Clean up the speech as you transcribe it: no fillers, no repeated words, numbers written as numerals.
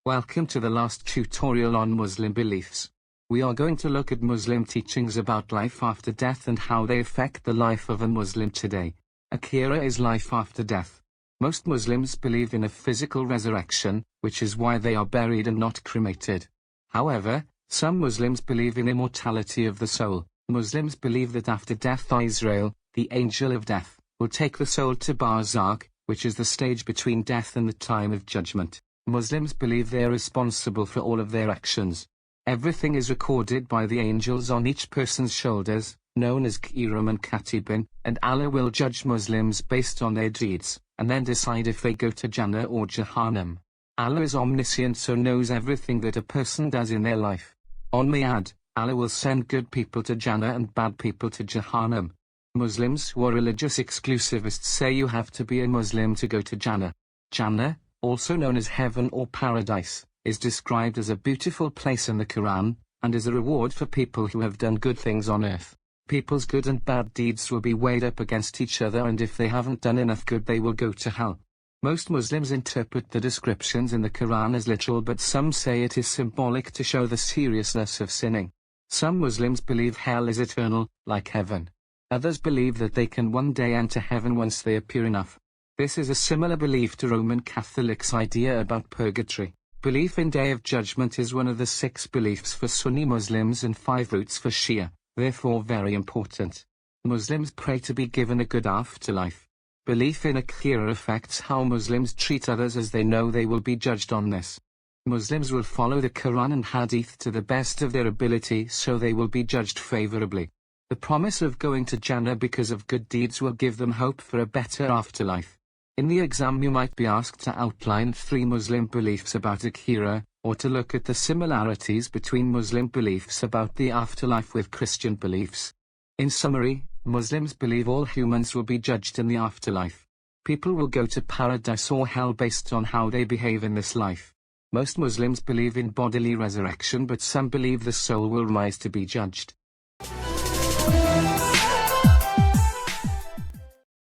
Welcome to the last tutorial on Muslim beliefs. We are going to look at Muslim teachings about life after death and how they affect the life of a Muslim today. Akhirah is life after death. Most Muslims believe in a physical resurrection, which is why they are buried and not cremated. However, some Muslims believe in immortality of the soul. Muslims believe that after death Israel, the angel of death, will take the soul to Barzakh, which is the stage between death and the time of judgment. Muslims believe they are responsible for all of their actions. Everything is recorded by the angels on each person's shoulders, known as Kiram and Katibin, and Allah will judge Muslims based on their deeds, and then decide if they go to Jannah or Jahannam. Allah is omniscient, so knows everything that a person does in their life. On Miyad, Allah will send good people to Jannah and bad people to Jahannam. Muslims who are religious exclusivists say you have to be a Muslim to go to Jannah. Jannah, also known as heaven or paradise, is described as a beautiful place in the Quran, and is a reward for people who have done good things on earth. People's good and bad deeds will be weighed up against each other, and if they haven't done enough good they will go to hell. Most Muslims interpret the descriptions in the Quran as literal, but some say it is symbolic to show the seriousness of sinning. Some Muslims believe hell is eternal, like heaven. Others believe that they can one day enter heaven once they are pure enough. This is a similar belief to Roman Catholics' idea about purgatory. Belief in Day of Judgment is one of the 6 beliefs for Sunni Muslims and 5 roots for Shia, therefore very important. Muslims pray to be given a good afterlife. Belief in Akhirah affects how Muslims treat others, as they know they will be judged on this. Muslims will follow the Quran and Hadith to the best of their ability, so they will be judged favorably. The promise of going to Jannah because of good deeds will give them hope for a better afterlife. In the exam you might be asked to outline 3 Muslim beliefs about Akhirah, or to look at the similarities between Muslim beliefs about the afterlife with Christian beliefs. In summary, Muslims believe all humans will be judged in the afterlife. People will go to paradise or hell based on how they behave in this life. Most Muslims believe in bodily resurrection, but some believe the soul will rise to be judged.